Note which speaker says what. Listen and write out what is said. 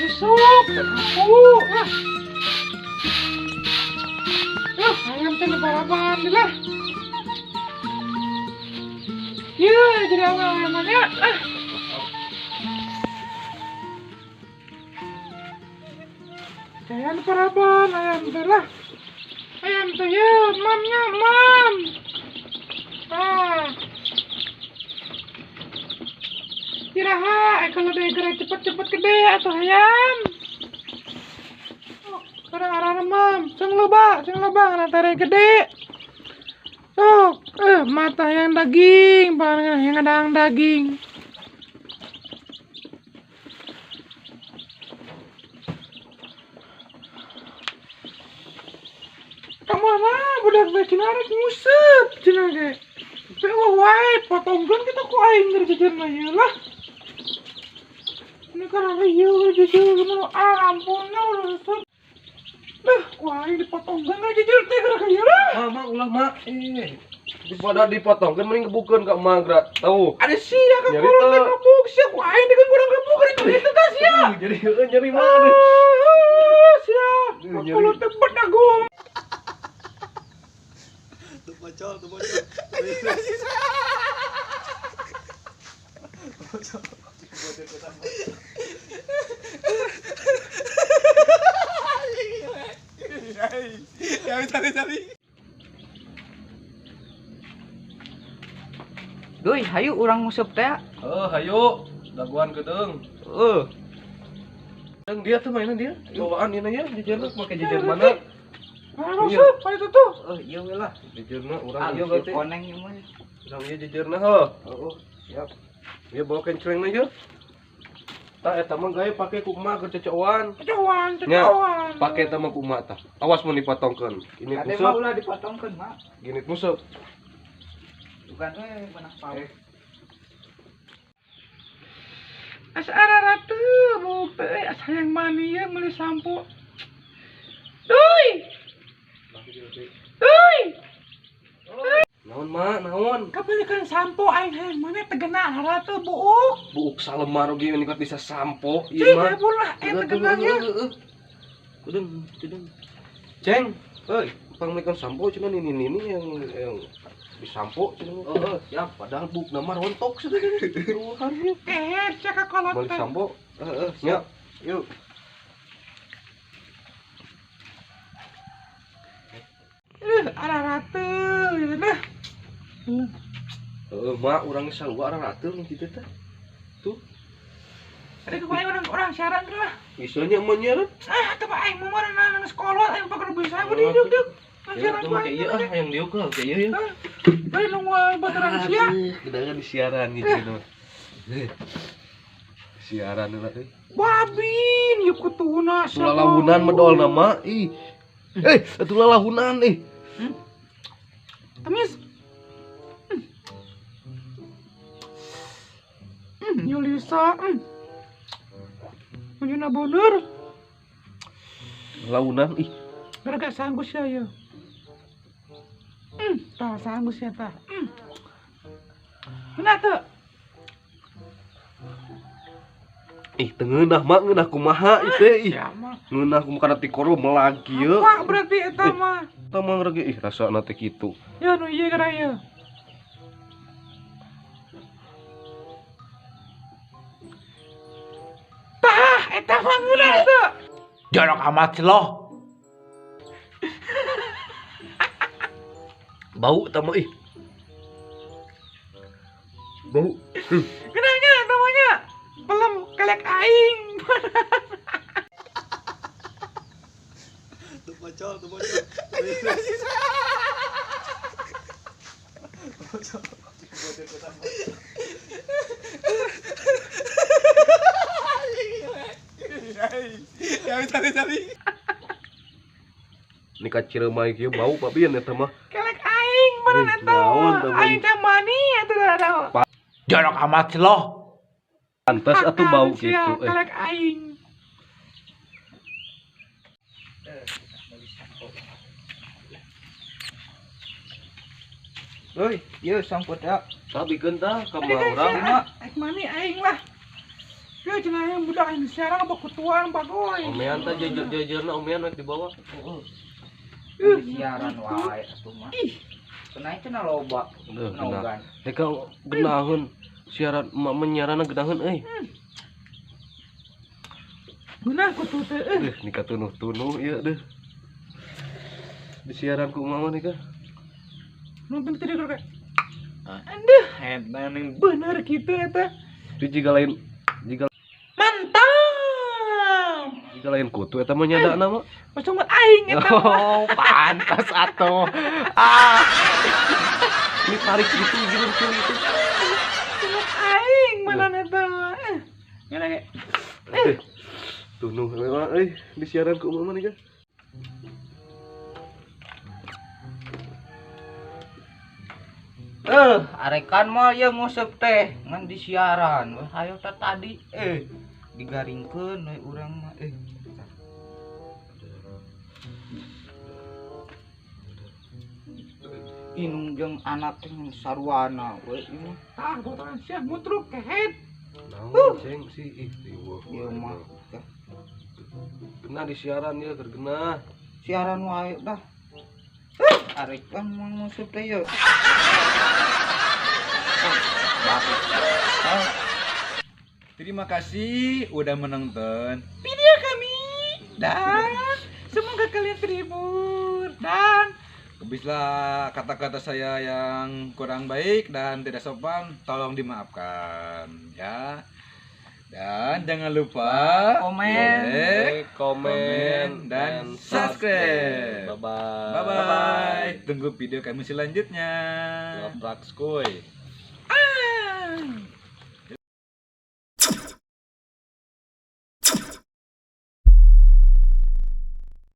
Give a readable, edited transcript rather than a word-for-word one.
Speaker 1: Besok, aku. Ayam teh balapan lah. Ya, jadi ayamannya. Ayam balapan, ayam teh lah. Ayam teh ya, mamnya mam. Kiraha, kalau dia cepet-cepet gede atau ayam. Karena mam, sing loba nanti gede. Sok, mata yang daging, barang yang ada daging. Kamana budak becinarek ngusep cenah ge. Teu wae potongkeun kita ku aing ngerjajeunna ieu lah. Ini karena ieu jujur gimana ampunna urusut. Dah, ku aing dipotongkeun jujur teh gara ieu lah.
Speaker 2: Mak ulah mak. Daripada dipotongkeun mending kebukeun ka emak geura. Tahu.
Speaker 1: Ada sia ka kurang gebuk sia ku aing dikeun kurang gebuk itu teh sia.
Speaker 2: Jadi nyeri mah aduh.
Speaker 1: Sia. Kulo teh bedagung.
Speaker 3: Tuh bocor. Cari.
Speaker 4: Doi, hayu urang ngusep teh.
Speaker 2: Hayo. Daguan gedeung. Yang dia tuh mainan dia. Cobaan ini ya, jajarna make jajar mana?
Speaker 1: Ngusep, pa itu tuh.
Speaker 4: Iya we lah.
Speaker 2: Jajarna urang ieu berarti.
Speaker 4: Koneng ieu mah.
Speaker 2: Urang ieu jajarna heuh.
Speaker 4: Siap.
Speaker 2: Ieu bawa kencrengna ieu. Tah eta mah gawe pake ku emak keur cecoan.
Speaker 1: Cecoan.
Speaker 2: Pake eta mah ku emak tah. Awas mun dipotongkeun. Ini
Speaker 4: Ade mah
Speaker 2: museup.
Speaker 4: ulah dipotongkeun, Mak.
Speaker 2: Gini museup.
Speaker 4: Bukan we beunang pau.
Speaker 1: Asa araratu buk teh asa yang mani ya meuli sampo. Doi.
Speaker 2: Naon mak, naon?
Speaker 1: Kapalikeun sampo aing hayang mana tegena araratu buuk.
Speaker 2: Buuk salemar oge ini kan bisa sampo
Speaker 1: Cing,
Speaker 2: ieu mah.
Speaker 1: pula tegenanya.
Speaker 2: Kudung. Ceng, pangmikeun sampo cenah ini yang disampo cenah. Siap, padahal buuk nama rontok sudah. Harusnya.
Speaker 1: Cek kolot
Speaker 2: Balik
Speaker 1: teh.
Speaker 2: sampo. Nya. Yuk.
Speaker 1: Araratu gitu dah.
Speaker 2: Mak urang salua ararateur nu kitu teh. Tuh,
Speaker 1: Ada kemarin orang syarat lah.
Speaker 2: isanya emak nyeret.
Speaker 1: Teu aing mah nang sekolah aing pakai bisa gua diuk.
Speaker 2: Ya, tuh make ieu yang diuk lah, kayak ieu ya.
Speaker 1: Bae nu baturan sia.
Speaker 2: Gedangan di siaran gitu mah. Siaran heula euy.
Speaker 1: Babin, yuk kutuna
Speaker 2: Atuh lalahunan medol nama ih. Atuh lalahunan ih.
Speaker 1: Tamis. Yulisa. Menjuna bener.
Speaker 2: Lalahunan ih.
Speaker 1: Gara sanggup sia ya. Tah sanggup sia tah. Benar tuh.
Speaker 2: Ih, teu ngeunah mak ngeunah kumaha ieu teh ih.
Speaker 1: Ya mah.
Speaker 2: Ngeunah kumaha kana ti koro melag ieu.
Speaker 1: Apa berarti eta mah?
Speaker 2: Tah mah rage ih rasana teh kitu.
Speaker 1: Ya nu ieu gara ieu. Tah, eta mah ngeunah tuh.
Speaker 3: Jorok amat sih lo.
Speaker 2: Bau tah mah ih. Bau.
Speaker 1: Kenanya namanya? Belum kelek aing.
Speaker 3: Tuh bocor. Cari.
Speaker 2: Ini kaciremai kieu bau babieun eta mah.
Speaker 1: Kelek aing beneran eta.
Speaker 2: Naon teh, Bang?
Speaker 1: Aing teh mani eta da.
Speaker 3: Jorok amat sih lo.
Speaker 2: Pantes atuh bau
Speaker 1: Sia,
Speaker 2: gitu
Speaker 1: kelek aing.
Speaker 4: Doi, ieu samput ya.
Speaker 2: Sabi genta ka
Speaker 1: Adik
Speaker 2: mga orang.
Speaker 1: mak. Mani aing lah. Yo cenah yang budak ini sekarang apa kutuan bagoy.
Speaker 2: Omean ta jajarna omean rek dibawa.
Speaker 4: Siaran wae atuh mah. Kenai cenah loba.
Speaker 2: Duh,
Speaker 4: Nogan.
Speaker 2: Eka genaheun siaran emak menyiarana genaheun euy.
Speaker 1: Gunah kutu teh.
Speaker 2: Deh nikah tunuh-tunuh ieu deh. Di siaran ku emak mah nikah.
Speaker 1: Nonton tadi kalau kayak. Aduh, yang bener gitu eta.
Speaker 2: Tapi jika lain
Speaker 1: Mantap.
Speaker 2: jika lain kutu eta mah nyadana mah.
Speaker 1: Macam buat aing eta.
Speaker 2: Oh, pantas atuh. Ah. Ini tarik gitu gitu itu.
Speaker 1: Buat aing mana eta. Ngene kayak.
Speaker 2: Tunuh memang di siaran ku emak mah nikah.
Speaker 4: Arekan mah ya ngusep teh ngan di siaran. Wah, hayo teh tadi digaringkeun we urang mah Inung jeung anak teh ngan sarwana we ieu mah.
Speaker 1: Ah, botolan sia mutruk kehet.
Speaker 2: Naon ceng sih riweuh.
Speaker 4: Ieu mah
Speaker 2: Kena di siaran ya terkena.
Speaker 4: siaran wae dah. Arekan mah ngusep teh ya.
Speaker 5: Terima kasih udah menonton.
Speaker 1: Video kami dan semoga kalian terhibur dan
Speaker 5: Bislah kata-kata saya yang kurang baik dan tidak sopan tolong dimaafkan ya. Dan jangan lupa
Speaker 4: Komen.
Speaker 5: like,
Speaker 2: Komen
Speaker 5: dan subscribe.
Speaker 2: Bye bye.
Speaker 5: Bye bye. Tunggu video kami selanjutnya.
Speaker 2: Laprak skoy.